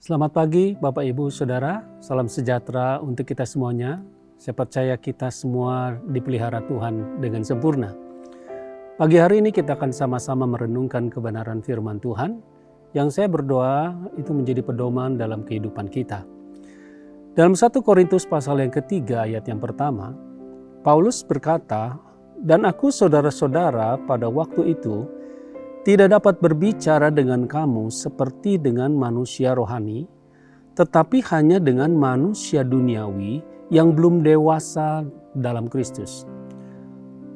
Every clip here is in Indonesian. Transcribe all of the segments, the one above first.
Selamat pagi Bapak Ibu Saudara, salam sejahtera untuk kita semuanya. Saya percaya kita semua dipelihara Tuhan dengan sempurna. Pagi hari ini kita akan sama-sama merenungkan kebenaran firman Tuhan yang saya berdoa itu menjadi pedoman dalam kehidupan kita. Dalam 1 Korintus pasal yang ketiga ayat yang pertama, Paulus berkata, "Dan aku saudara-saudara pada waktu itu tidak dapat berbicara dengan kamu seperti dengan manusia rohani, tetapi hanya dengan manusia duniawi yang belum dewasa dalam Kristus."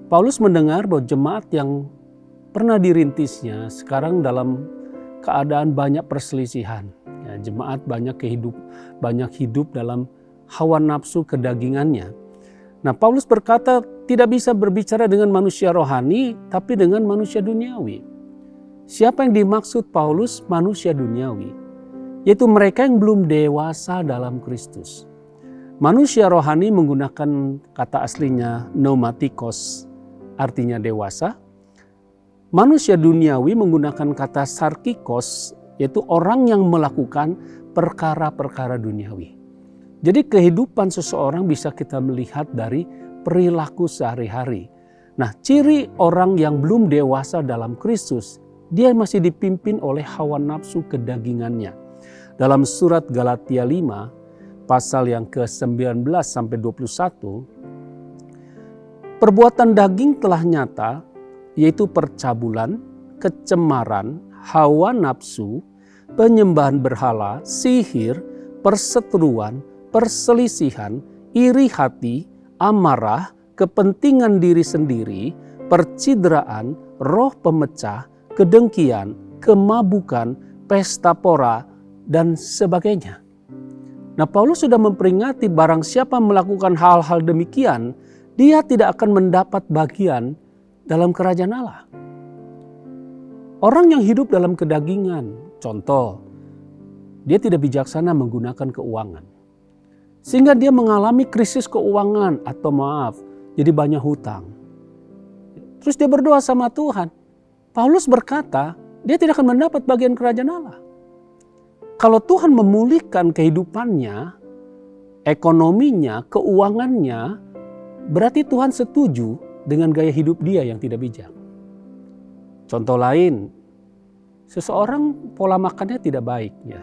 Paulus mendengar bahwa jemaat yang pernah dirintisnya sekarang dalam keadaan banyak perselisihan. Ya, jemaat banyak hidup dalam hawa nafsu kedagingannya. Nah, Paulus berkata tidak bisa berbicara dengan manusia rohani, tapi dengan manusia duniawi. Siapa yang dimaksud Paulus manusia duniawi? Yaitu mereka yang belum dewasa dalam Kristus. Manusia rohani menggunakan kata aslinya pneumatikos, artinya dewasa. Manusia duniawi menggunakan kata sarkikos, yaitu orang yang melakukan perkara-perkara duniawi. Jadi kehidupan seseorang bisa kita melihat dari perilaku sehari-hari. Nah, ciri orang yang belum dewasa dalam Kristus, dia masih dipimpin oleh hawa nafsu kedagingannya. Dalam surat Galatia 5, pasal yang ke-19 sampai 21, perbuatan daging telah nyata, yaitu percabulan, kecemaran, hawa nafsu, penyembahan berhala, sihir, perseteruan, perselisihan, iri hati, amarah, kepentingan diri sendiri, percideraan, roh pemecah, kedengkian, kemabukan, pesta pora, dan sebagainya. Nah, Paulus sudah memperingati barang siapa melakukan hal-hal demikian, dia tidak akan mendapat bagian dalam kerajaan Allah. Orang yang hidup dalam kedagingan, contoh, dia tidak bijaksana menggunakan keuangan. Sehingga dia mengalami krisis keuangan atau jadi banyak hutang. Terus dia berdoa sama Tuhan. Paulus berkata, dia tidak akan mendapat bagian kerajaan Allah. Kalau Tuhan memulihkan kehidupannya, ekonominya, keuangannya, berarti Tuhan setuju dengan gaya hidup dia yang tidak bijak. Contoh lain, seseorang pola makannya tidak baik, ya,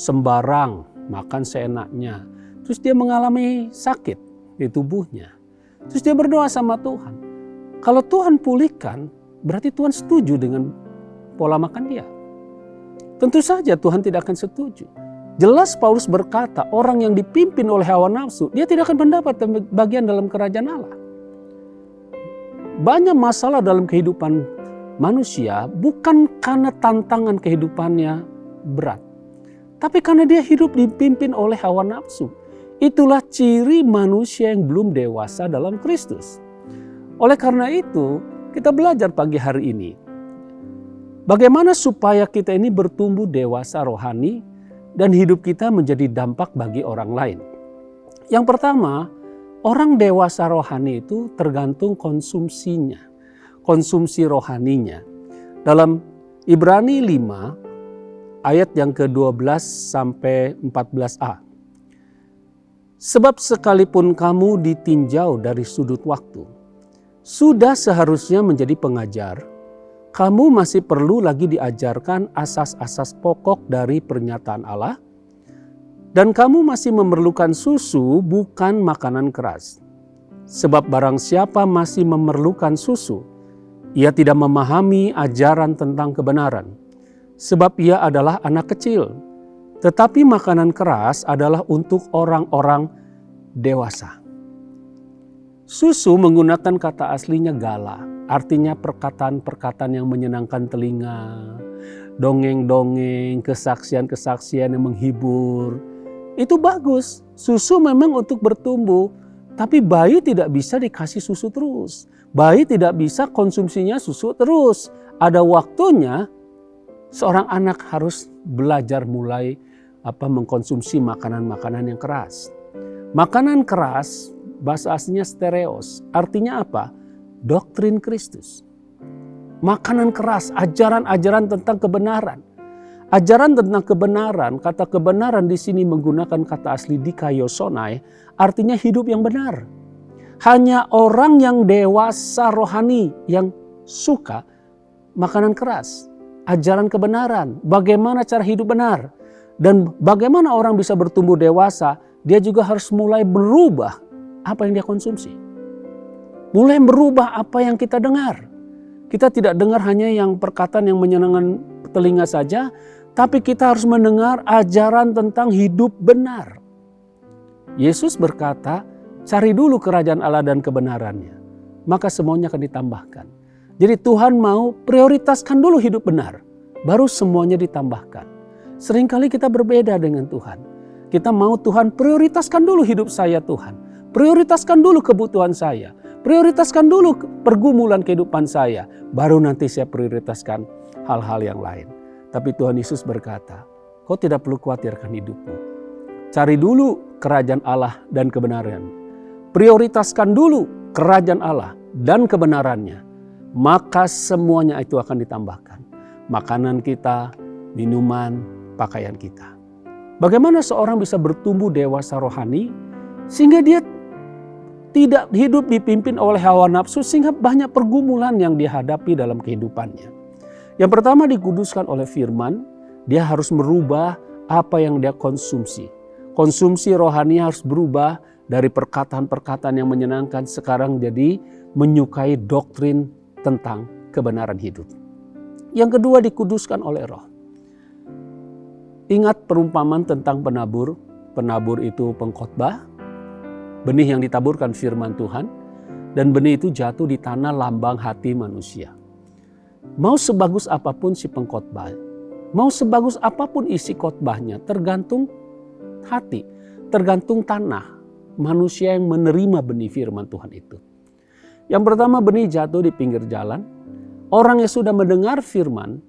sembarang makan seenaknya, terus dia mengalami sakit di tubuhnya. Terus dia berdoa sama Tuhan. Kalau Tuhan pulihkan, berarti Tuhan setuju dengan pola makan dia. Tentu saja Tuhan tidak akan setuju. Jelas Paulus berkata orang yang dipimpin oleh hawa nafsu, dia tidak akan mendapat bagian dalam kerajaan Allah. Banyak masalah dalam kehidupan manusia bukan karena tantangan kehidupannya berat, tapi karena dia hidup dipimpin oleh hawa nafsu. Itulah ciri manusia yang belum dewasa dalam Kristus. Oleh karena itu, kita belajar pagi hari ini, bagaimana supaya kita ini bertumbuh dewasa rohani dan hidup kita menjadi dampak bagi orang lain. Yang pertama, orang dewasa rohani itu tergantung konsumsinya, konsumsi rohaninya. Dalam Ibrani 5, ayat yang ke-12 sampai 14a. Sebab sekalipun kamu ditinjau dari sudut waktu, sudah seharusnya menjadi pengajar, kamu masih perlu lagi diajarkan asas-asas pokok dari pernyataan Allah, dan kamu masih memerlukan susu bukan makanan keras. Sebab barang siapa masih memerlukan susu, ia tidak memahami ajaran tentang kebenaran, sebab ia adalah anak kecil. Tetapi makanan keras adalah untuk orang-orang dewasa. Susu menggunakan kata aslinya gala, artinya perkataan-perkataan yang menyenangkan telinga, dongeng-dongeng, kesaksian-kesaksian yang menghibur. Itu bagus, susu memang untuk bertumbuh, tapi bayi tidak bisa dikasih susu terus. Bayi tidak bisa konsumsinya susu terus. Ada waktunya seorang anak harus belajar mulai mengkonsumsi makanan-makanan yang keras. Makanan keras bahasa aslinya stereos, artinya apa? Doktrin Kristus. Makanan keras, ajaran-ajaran tentang kebenaran. Ajaran tentang kebenaran, kata kebenaran di sini menggunakan kata asli dikaiosonai, artinya hidup yang benar. Hanya orang yang dewasa rohani yang suka makanan keras, ajaran kebenaran, bagaimana cara hidup benar. Dan bagaimana orang bisa bertumbuh dewasa, dia juga harus mulai berubah apa yang dia konsumsi. Mulai berubah apa yang kita dengar. Kita tidak dengar hanya yang perkataan yang menyenangkan telinga saja, tapi kita harus mendengar ajaran tentang hidup benar. Yesus berkata, cari dulu kerajaan Allah dan kebenarannya, maka semuanya akan ditambahkan. Jadi Tuhan mau prioritaskan dulu hidup benar, baru semuanya ditambahkan. Seringkali kita berbeda dengan Tuhan. Kita mau Tuhan prioritaskan dulu hidup saya Tuhan. Prioritaskan dulu kebutuhan saya. Prioritaskan dulu pergumulan kehidupan saya. Baru nanti saya prioritaskan hal-hal yang lain. Tapi Tuhan Yesus berkata, kau tidak perlu khawatirkan hidupmu. Cari dulu kerajaan Allah dan kebenaran. Prioritaskan dulu kerajaan Allah dan kebenarannya. Maka semuanya itu akan ditambahkan. Makanan kita, minuman, pakaian kita. Bagaimana seorang bisa bertumbuh dewasa rohani sehingga dia tidak hidup dipimpin oleh hawa nafsu sehingga banyak pergumulan yang dihadapi dalam kehidupannya. Yang pertama dikuduskan oleh firman, dia harus merubah apa yang dia konsumsi. Konsumsi rohani harus berubah dari perkataan-perkataan yang menyenangkan sekarang jadi menyukai doktrin tentang kebenaran hidup. Yang kedua dikuduskan oleh Roh. Ingat perumpamaan tentang penabur. Penabur itu pengkhotbah, benih yang ditaburkan firman Tuhan, dan benih itu jatuh di tanah lambang hati manusia. Mau sebagus apapun si pengkhotbah, mau sebagus apapun isi khotbahnya, tergantung hati, tergantung tanah manusia yang menerima benih firman Tuhan itu. Yang pertama, benih jatuh di pinggir jalan. Orang yang sudah mendengar firman,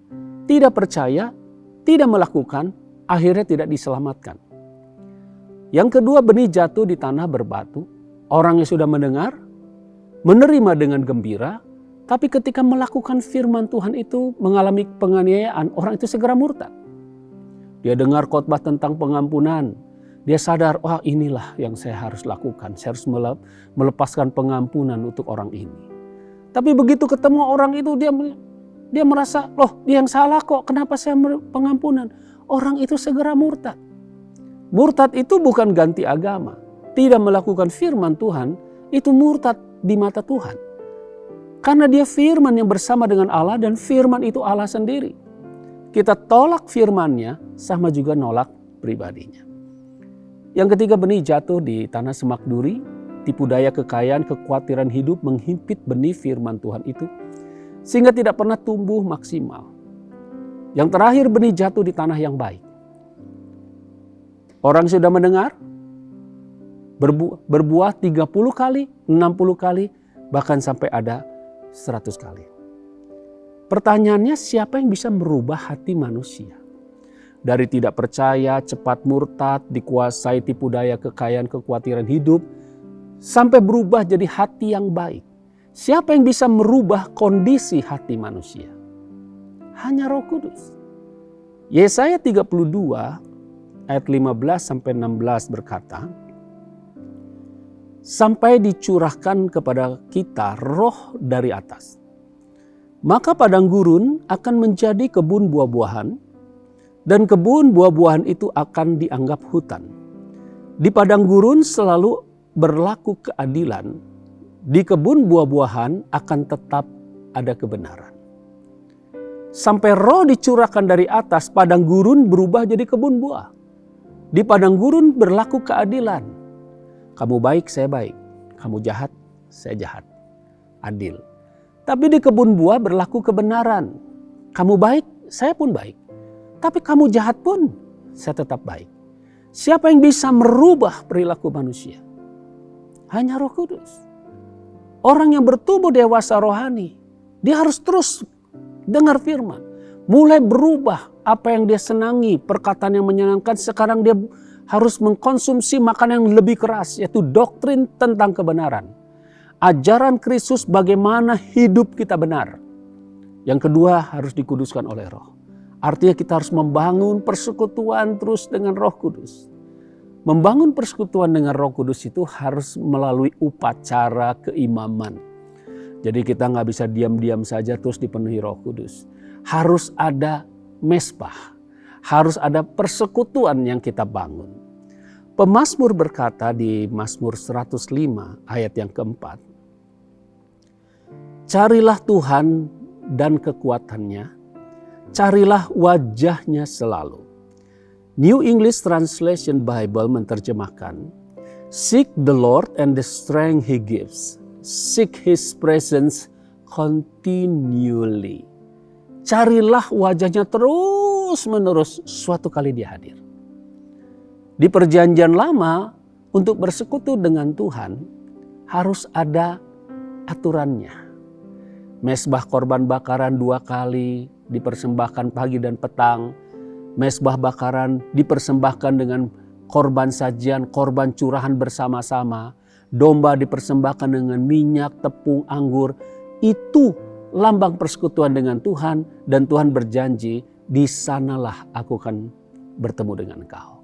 tidak percaya, tidak melakukan, akhirnya tidak diselamatkan. Yang kedua, benih jatuh di tanah berbatu. Orang yang sudah mendengar, menerima dengan gembira, tapi ketika melakukan firman Tuhan itu mengalami penganiayaan, orang itu segera murtad. Dia dengar khotbah tentang pengampunan. Dia sadar, wah inilah yang saya harus lakukan. Saya harus melepaskan pengampunan untuk orang ini. Tapi begitu ketemu orang itu dia merasa, loh dia yang salah kok, kenapa saya pengampunan? Orang itu segera murtad. Murtad itu bukan ganti agama. Tidak melakukan firman Tuhan, itu murtad di mata Tuhan. Karena dia firman yang bersama dengan Allah dan firman itu Allah sendiri. Kita tolak firmannya sama juga nolak pribadinya. Yang ketiga, benih jatuh di tanah semak duri, tipu daya kekayaan, kekhawatiran hidup menghimpit benih firman Tuhan itu sehingga tidak pernah tumbuh maksimal. Yang terakhir, benih jatuh di tanah yang baik. Orang sudah mendengar, berbuah 30 kali, 60 kali, bahkan sampai ada 100 kali. Pertanyaannya, siapa yang bisa merubah hati manusia? Dari tidak percaya, cepat murtad, dikuasai tipu daya kekayaan, kekhawatiran hidup, sampai berubah jadi hati yang baik. Siapa yang bisa merubah kondisi hati manusia? Hanya Roh Kudus. Yesaya 32 ayat 15 sampai 16 berkata, sampai dicurahkan kepada kita roh dari atas. Maka padang gurun akan menjadi kebun buah-buahan, dan kebun buah-buahan itu akan dianggap hutan. Di padang gurun selalu berlaku keadilan, di kebun buah-buahan akan tetap ada kebenaran. Sampai roh dicurahkan dari atas, padang gurun berubah jadi kebun buah. Di padang gurun berlaku keadilan. Kamu baik, saya baik. Kamu jahat, saya jahat. Adil. Tapi di kebun buah berlaku kebenaran. Kamu baik, saya pun baik. Tapi kamu jahat pun, saya tetap baik. Siapa yang bisa merubah perilaku manusia? Hanya Roh Kudus. Orang yang bertumbuh dewasa rohani, dia harus terus dengar firman. Mulai berubah apa yang dia senangi, perkataan yang menyenangkan. Sekarang dia harus mengkonsumsi makanan yang lebih keras, yaitu doktrin tentang kebenaran. Ajaran Kristus bagaimana hidup kita benar. Yang kedua, harus dikuduskan oleh Roh. Artinya kita harus membangun persekutuan terus dengan Roh Kudus. Membangun persekutuan dengan Roh Kudus itu harus melalui upacara keimaman. Jadi kita nggak bisa diam-diam saja terus dipenuhi Roh Kudus. Harus ada mesbah, harus ada persekutuan yang kita bangun. Pemazmur berkata di Mazmur 105 ayat yang keempat, carilah Tuhan dan kekuatannya, carilah wajahnya selalu. New English Translation Bible menerjemahkan, seek the Lord and the strength He gives. Seek His presence continually. Carilah wajahnya terus menerus, suatu kali Dia hadir. Di perjanjian lama, untuk bersekutu dengan Tuhan, harus ada aturannya. Mesbah korban bakaran 2 kali, dipersembahkan pagi dan petang. Mesbah bakaran dipersembahkan dengan korban sajian, korban curahan bersama-sama. Domba dipersembahkan dengan minyak, tepung, anggur. Itu lambang persekutuan dengan Tuhan. Dan Tuhan berjanji, di sanalah aku akan bertemu dengan engkau.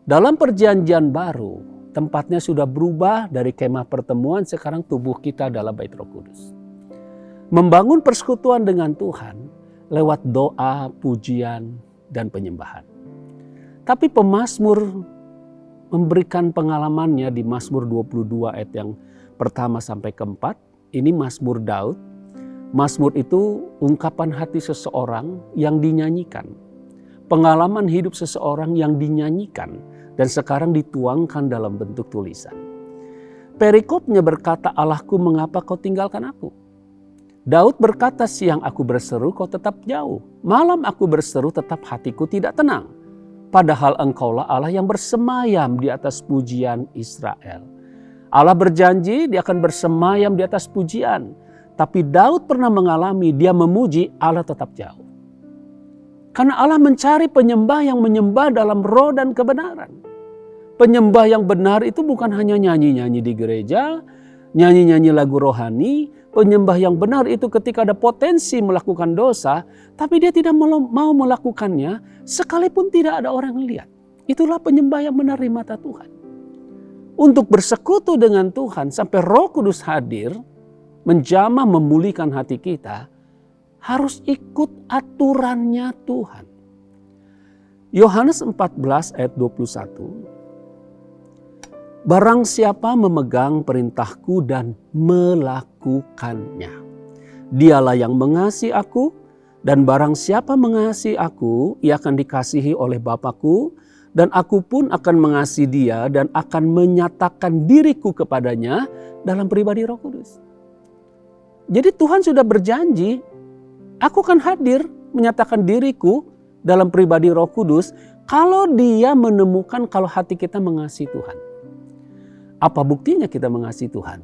Dalam perjanjian baru, tempatnya sudah berubah dari kemah pertemuan, sekarang tubuh kita adalah Bait Roh Kudus. Membangun persekutuan dengan Tuhan lewat doa, pujian, dan penyembahan. Tapi pemazmur memberikan pengalamannya di Mazmur 22 ayat yang pertama sampai keempat. Ini Mazmur Daud. Mazmur itu ungkapan hati seseorang yang dinyanyikan. Pengalaman hidup seseorang yang dinyanyikan dan sekarang dituangkan dalam bentuk tulisan. Perikopnya berkata, Allahku mengapa kau tinggalkan aku? Daud berkata, siang aku berseru kau tetap jauh. Malam aku berseru tetap hatiku tidak tenang. Padahal engkaulah Allah yang bersemayam di atas pujian Israel. Allah berjanji dia akan bersemayam di atas pujian. Tapi Daud pernah mengalami dia memuji, Allah tetap jauh. Karena Allah mencari penyembah yang menyembah dalam roh dan kebenaran. Penyembah yang benar itu bukan hanya nyanyi-nyanyi di gereja, nyanyi-nyanyi lagu rohani. Penyembah yang benar itu ketika ada potensi melakukan dosa, tapi dia tidak mau melakukannya sekalipun tidak ada orang lihat. Itulah penyembah yang benar di mata Tuhan. Untuk bersekutu dengan Tuhan sampai Roh Kudus hadir, menjamah memulihkan hati kita, harus ikut aturannya Tuhan. Yohanes 14 ayat 21. Barang siapa memegang perintahku dan melakukannya, dialah yang mengasihi aku, dan barang siapa mengasihi aku, ia akan dikasihi oleh Bapa-Ku, dan aku pun akan mengasihi dia dan akan menyatakan diriku kepadanya dalam pribadi Roh Kudus. Jadi Tuhan sudah berjanji, aku akan hadir menyatakan diriku dalam pribadi Roh Kudus kalau dia menemukan kalau hati kita mengasihi Tuhan. Apa buktinya kita mengasihi Tuhan?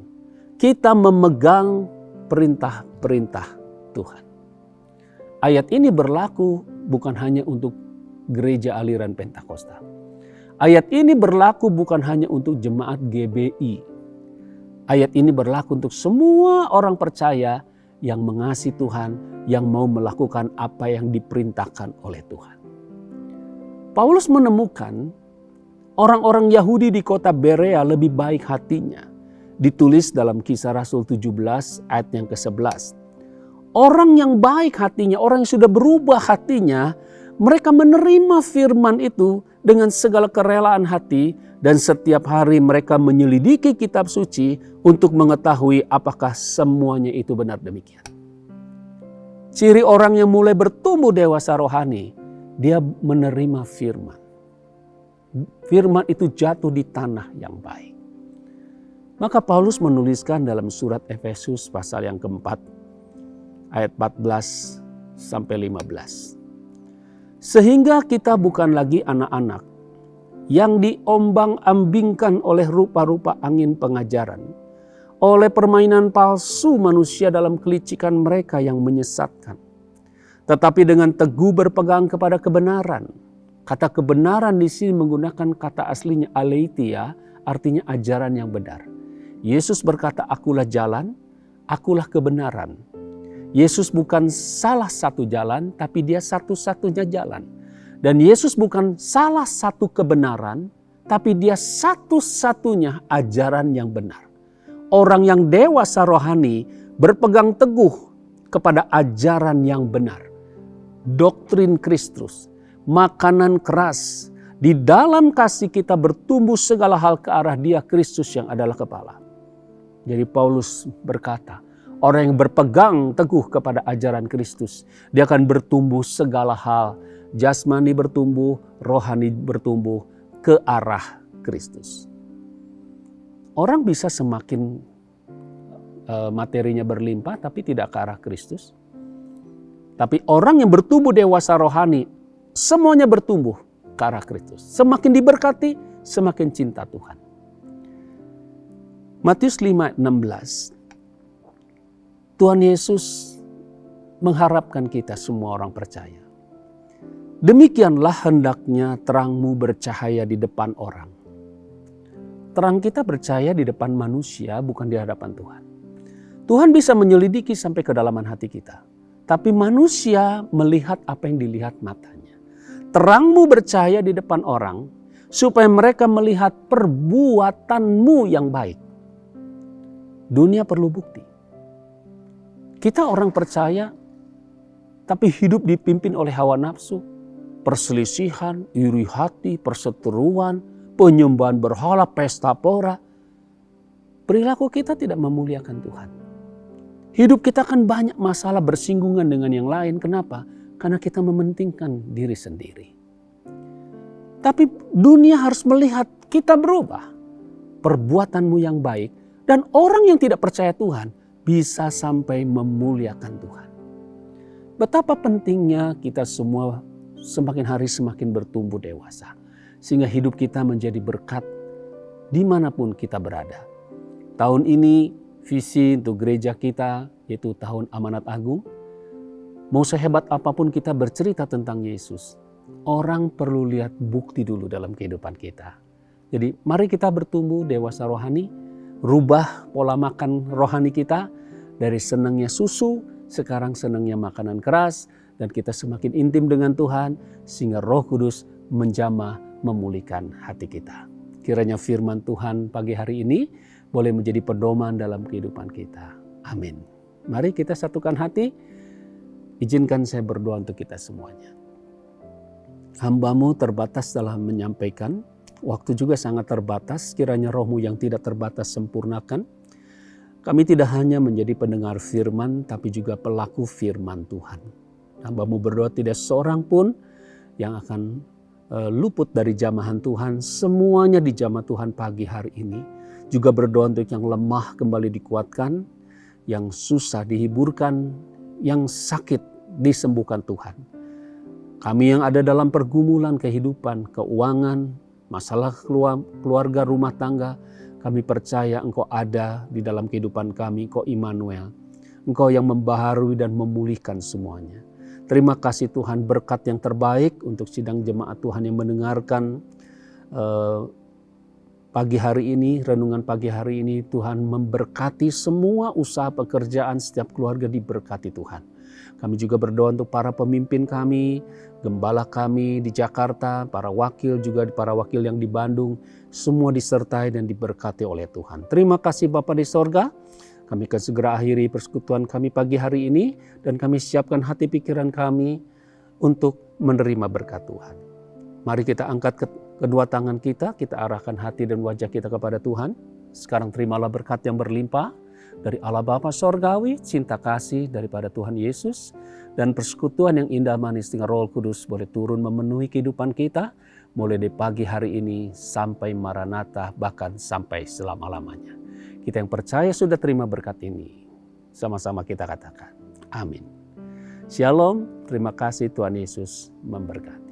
Kita memegang perintah-perintah Tuhan. Ayat ini berlaku bukan hanya untuk gereja aliran Pentakosta. Ayat ini berlaku bukan hanya untuk jemaat GBI. Ayat ini berlaku untuk semua orang percaya yang mengasihi Tuhan, yang mau melakukan apa yang diperintahkan oleh Tuhan. Paulus menemukan orang-orang Yahudi di kota Berea lebih baik hatinya. Ditulis dalam Kisah Rasul 17 ayat yang ke-11. Orang yang baik hatinya, orang yang sudah berubah hatinya, mereka menerima firman itu dengan segala kerelaan hati dan setiap hari mereka menyelidiki kitab suci untuk mengetahui apakah semuanya itu benar demikian. Ciri orang yang mulai bertumbuh dewasa rohani, dia menerima firman. Firman itu jatuh di tanah yang baik. Maka Paulus menuliskan dalam surat Efesus pasal yang keempat, ayat 14 sampai 15. Sehingga kita bukan lagi anak-anak yang diombang-ambingkan oleh rupa-rupa angin pengajaran, oleh permainan palsu manusia dalam kelicikan mereka yang menyesatkan. Tetapi dengan teguh berpegang kepada kebenaran. Kata kebenaran di sini menggunakan kata aslinya aletheia, artinya ajaran yang benar. Yesus berkata, akulah jalan, akulah kebenaran. Yesus bukan salah satu jalan, tapi dia satu-satunya jalan. Dan Yesus bukan salah satu kebenaran, tapi dia satu-satunya ajaran yang benar. Orang yang dewasa rohani berpegang teguh kepada ajaran yang benar. Doktrin Kristus, makanan keras. Di dalam kasih kita bertumbuh segala hal ke arah Dia Kristus yang adalah kepala. Jadi Paulus berkata, orang yang berpegang teguh kepada ajaran Kristus, dia akan bertumbuh segala hal. Jasmani bertumbuh, rohani bertumbuh ke arah Kristus. Orang bisa semakin materinya berlimpah tapi tidak ke arah Kristus. Tapi orang yang bertumbuh dewasa rohani, semuanya bertumbuh ke arah Kristus. Semakin diberkati, semakin cinta Tuhan. Matius 5:16. Tuhan Yesus mengharapkan kita semua orang percaya. Demikianlah hendaknya terangmu bercahaya di depan orang. Terang kita bercahaya di depan manusia, bukan di hadapan Tuhan. Tuhan bisa menyelidiki sampai kedalaman hati kita. Tapi manusia melihat apa yang dilihat matanya. Terangmu bercahaya di depan orang, supaya mereka melihat perbuatanmu yang baik. Dunia perlu bukti. Kita orang percaya, tapi hidup dipimpin oleh hawa nafsu, perselisihan, iri hati, perseteruan, penyembahan berhala, pesta pora. Perilaku kita tidak memuliakan Tuhan. Hidup kita kan banyak masalah bersinggungan dengan yang lain. Kenapa? Karena kita mementingkan diri sendiri. Tapi dunia harus melihat kita berubah. Perbuatanmu yang baik. Dan orang yang tidak percaya Tuhan bisa sampai memuliakan Tuhan. Betapa pentingnya kita semua semakin hari semakin bertumbuh dewasa. Sehingga hidup kita menjadi berkat dimanapun kita berada. Tahun ini visi untuk gereja kita yaitu tahun amanat agung. Mau sehebat apapun kita bercerita tentang Yesus, orang perlu lihat bukti dulu dalam kehidupan kita. Jadi mari kita bertumbuh dewasa rohani, rubah pola makan rohani kita dari senangnya susu, sekarang senangnya makanan keras, dan kita semakin intim dengan Tuhan sehingga Roh Kudus menjamah memulihkan hati kita. Kiranya firman Tuhan pagi hari ini boleh menjadi pedoman dalam kehidupan kita. Amin. Mari kita satukan hati. Izinkan saya berdoa untuk kita semuanya. Hamba-Mu terbatas dalam menyampaikan. Waktu juga sangat terbatas. Kiranya Roh-Mu yang tidak terbatas sempurnakan. Kami tidak hanya menjadi pendengar firman, tapi juga pelaku firman Tuhan. Hamba-Mu berdoa tidak seorang pun yang akan luput dari jamahan Tuhan. Semuanya dijamah Tuhan pagi hari ini. Juga berdoa untuk yang lemah kembali dikuatkan, yang susah dihiburkan, yang sakit disembuhkan Tuhan. Kami yang ada dalam pergumulan kehidupan, keuangan, masalah keluarga, rumah tangga, kami percaya Engkau ada di dalam kehidupan kami, Engkau Immanuel. Engkau yang membaharui dan memulihkan semuanya. Terima kasih Tuhan, berkat yang terbaik untuk sidang jemaat Tuhan yang mendengarkan pagi hari ini, renungan pagi hari ini. Tuhan memberkati semua usaha pekerjaan setiap keluarga, diberkati Tuhan. Kami juga berdoa untuk para pemimpin kami, gembala kami di Jakarta, para wakil juga para wakil yang di Bandung, semua disertai dan diberkati oleh Tuhan. Terima kasih Bapa di sorga. Kami akan segera akhiri persekutuan kami pagi hari ini dan kami siapkan hati pikiran kami untuk menerima berkat Tuhan. Mari kita angkat kedua tangan kita arahkan hati dan wajah kita kepada Tuhan. Sekarang terimalah berkat yang berlimpah dari Allah Bapa Sorgawi, cinta kasih daripada Tuhan Yesus, dan persekutuan yang indah manis dengan Roh Kudus boleh turun memenuhi kehidupan kita, mulai dari pagi hari ini sampai Maranatha, bahkan sampai selama-lamanya. Kita yang percaya sudah terima berkat ini, sama-sama kita katakan, amin. Shalom, terima kasih Tuhan Yesus memberkati.